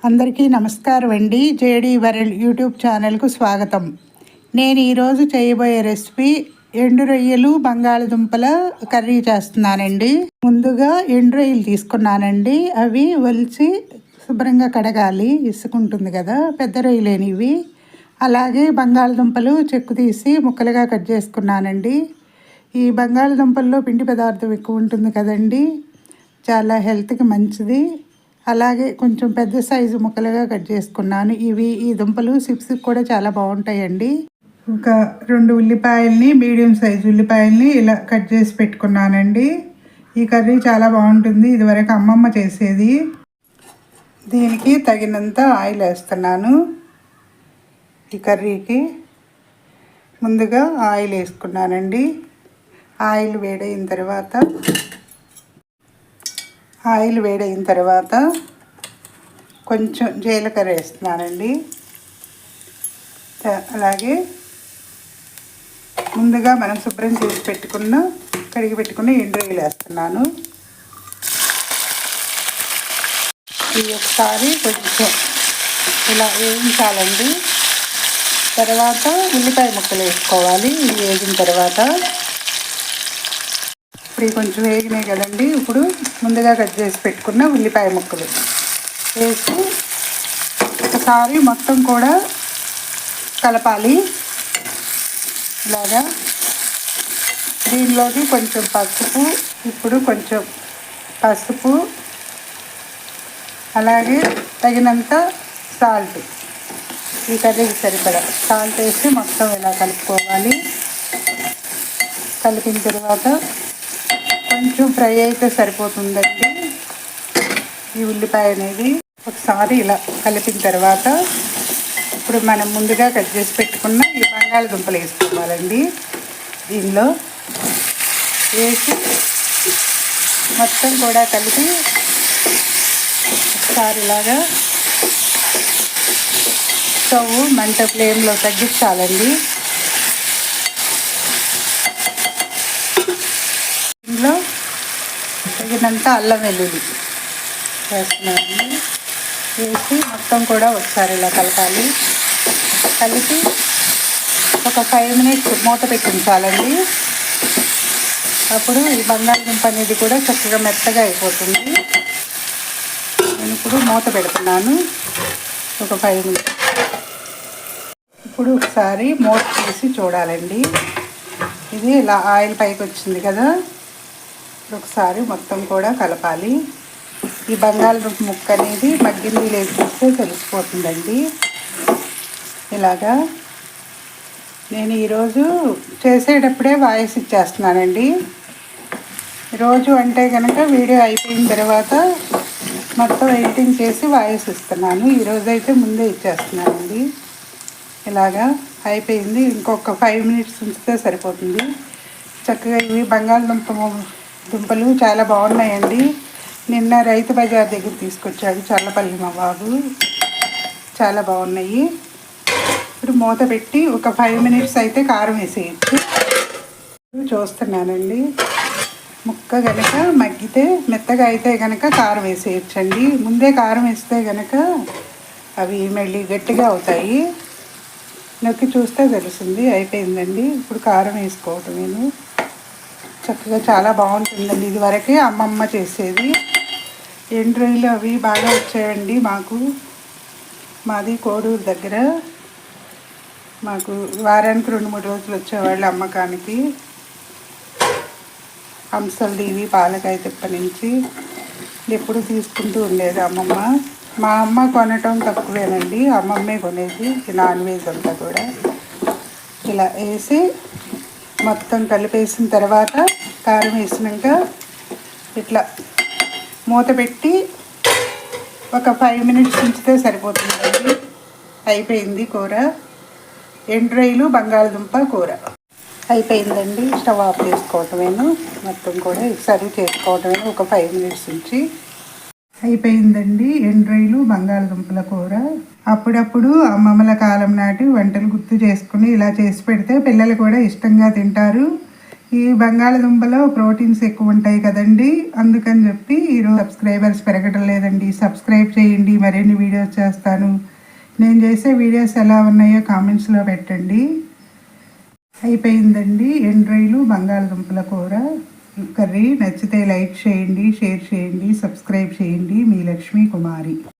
అందరికీ నమస్కారం అండి. జేడీ వరల్డ్ యూట్యూబ్ ఛానల్కు స్వాగతం. నేను ఈరోజు చేయబోయే రెసిపీ ఎండు రొయ్యలు బంగాళదుంపల కర్రీ చేస్తున్నానండి. ముందుగా ఎండు రొయ్యలు తీసుకున్నానండి. అవి ఒలిచి శుభ్రంగా కడగాలి, ఇసుకుంటుంది కదా, పెద్ద రొయ్యలేనివి. అలాగే బంగాళదుంపలు చెక్కు తీసి ముక్కలుగా కట్ చేసుకున్నానండి. ఈ బంగాళదుంపల్లో పిండి పదార్థం ఎక్కువ ఉంటుంది కదండి, చాలా హెల్త్కి మంచిది. అలాగే కొంచెం పెద్ద సైజు ముక్కలుగా కట్ చేసుకున్నాను. ఈ దుంపలు సిప్స్కి కూడా చాలా బాగుంటాయండి. ఒక 2 ఉల్లిపాయల్ని, మీడియం సైజు ఉల్లిపాయల్ని ఇలా కట్ చేసి పెట్టుకున్నానండి. ఈ కర్రీ చాలా బాగుంటుంది, ఇదివరకు అమ్మమ్మ చేసేది. దీనికి తగినంత ఆయిల్ వేస్తున్నాను. ఈ కర్రీకి ముందుగా ఆయిల్ వేసుకున్నానండి. ఆయిల్ వేడైన తర్వాత కొంచెం జీలకర్ర వేస్తున్నానండి. అలాగే ముందుగా మనం శుభ్రం చేసి కడిగి పెట్టుకున్న ఎండు రొయ్యలు వేస్తున్నాను. ఇది ఒకసారి కొంచెం ఇలా వేయించాలండి. తర్వాత ఉల్లిపాయ ముక్కలు వేసుకోవాలి. ఇవి వేగిన తర్వాత ఇప్పుడు కొంచెం వేగినాయి కదండి. ఇప్పుడు ముందుగా కట్ చేసి పెట్టుకున్న ఉల్లిపాయ ముక్కలు వేసి ఒకసారి మొత్తం కూడా కలపాలి. ఇలాగా దీనిలోకి కొంచెం పసుపు, అలాగే తగినంత సాల్ట్, ఈ కర్రీకి సరిపడా సాల్ట్ వేసి మొత్తం ఇలా కలుపుకోవాలి. కలిపిన తర్వాత కొంచెం ఫ్రై అయితే సరిపోతుందండి ఈ ఉల్లిపాయ అనేది. ఒకసారి ఇలా కలిపిన తర్వాత ఇప్పుడు మనం ముందుగా కట్ చేసి పెట్టుకున్న ఈ బంగాళదుంపలు వేసుకోవాలండి. దీనిలో వేసి మొత్తం కూడా కలిపి ఒకసారి ఇలాగా స్టవ్ మంట ఫ్లేమ్లో తగ్గించాలండి. ఇందులో తగినంత అల్లం వెల్లుల్లి వేస్తున్నానండి. వేసి మొత్తం కూడా ఒకసారి ఇలా కలపాలి. కలిపి ఒక 5 మినిట్స్ మూత పెట్టించాలండి. అప్పుడు ఈ బంగాళదుంప అనేది కూడా చక్కగా మెత్తగా అయిపోతుంది. నేను ఇప్పుడు మూత పెడుతున్నాను ఒక 5 మినిట్స్. ఇప్పుడు ఒకసారి మూత తీసి చూడాలండి. ఇది ఇలా ఆయిల్ పైకి వచ్చింది కదా, ఒకసారి మొత్తం కూడా కలపాలి. ఈ బంగాళదుంప ముక్క అనేది మగ్గింది లేదు చూస్తే తెలిసిపోతుందండి. ఇలాగా నేను ఈరోజు చేసేటప్పుడే వాయిస్ ఇచ్చేస్తున్నానండి. రోజు అంటే కనుక వీడియో అయిపోయిన తర్వాత మొత్తం ఎడిటింగ్ చేసి వాయిస్ ఇస్తున్నాను. ఈరోజు అయితే ముందే ఇచ్చేస్తున్నానండి. ఇలాగా అయిపోయింది. ఇంకొక 5 మినిట్స్ ఉంచితే సరిపోతుంది. చక్కగా ఇవి బంగాళదుంపలు చాలా బాగున్నాయండి. నిన్న రైతు బజార్ దగ్గర తీసుకొచ్చాడు చల్లపల్లి మా బాబు, చాలా బాగున్నాయి. ఇప్పుడు మూత పెట్టి ఒక 5 మినిట్స్ అయితే కారం వేసేయచ్చు. చూస్తున్నానండి. ముక్క కనుక మగ్గితే మెత్తగా అయితే కనుక కారం వేసేయచ్చండి. ముందే కారం వేస్తే కనుక అవి మళ్ళీ గట్టిగా అవుతాయి. నొక్కి చూస్తే తెలుస్తుంది. అయిపోయిందండి. ఇప్పుడు కారం వేసుకోవటం నేను చక్కగా చాలా బాగుంటుందండి. ఇదివరకే అమ్మమ్మ చేసేది. ఎండు రొయ్యలు అవి బాగా వచ్చాయండి మాది కోడూరు దగ్గర. మాకు వారానికి 2-3 రోజులు వచ్చేవాళ్ళు అమ్మకానికి. హంసలదేవి పాలకాయ తిప్ప నుంచి ఎప్పుడు తీసుకుంటూ ఉండేది అమ్మమ్మ. మా అమ్మ కొనటం తక్కువేనండి, అమ్మమ్మే కొనేది నాన్ వెజ్ అంతా కూడా. ఇలా వేసి మొత్తం కలిపేసిన తర్వాత కారం వేసినాక ఇట్లా మూత పెట్టి ఒక 5 మినిట్స్ ఉంచితే సరిపోతుందండి. అయిపోయింది కూర. ఎండు రొయ్యలు బంగాళదుంప కూర అయిపోయిందండి. స్టవ్ ఆఫ్ చేసుకోవటమేను, మొత్తం కూడా సర్వ్ చేసుకోవటమేను. ఒక 5 మినిట్స్ ఉంచి అయిపోయిందండి ఎండు రొయ్యలు బంగాళదుంపల కూర. అప్పుడప్పుడు అమ్మమ్మల కాలం నాటి వంటలు గుర్తు చేసుకుని ఇలా చేసి పెడితే పిల్లలు కూడా ఇష్టంగా తింటారు. ఈ బంగాళదుంపలో ప్రోటీన్స్ ఎక్కువ ఉంటాయి కదండి, అందుకని చెప్పి ఈరోజు సబ్స్క్రైబర్స్ పెరగడం లేదండి. సబ్స్క్రైబ్ చేయండి, మరిన్ని వీడియోస్ చేస్తాను. నేను చేసే వీడియోస్ ఎలా ఉన్నాయో కామెంట్స్లో పెట్టండి. అయిపోయిందండి ఎండ్రాయిలు బంగాళదుంపల కూర కర్రీ. నచ్చితే లైక్ చేయండి, షేర్ చేయండి, సబ్స్క్రైబ్ చేయండి. మీ లక్ష్మీ కుమారి.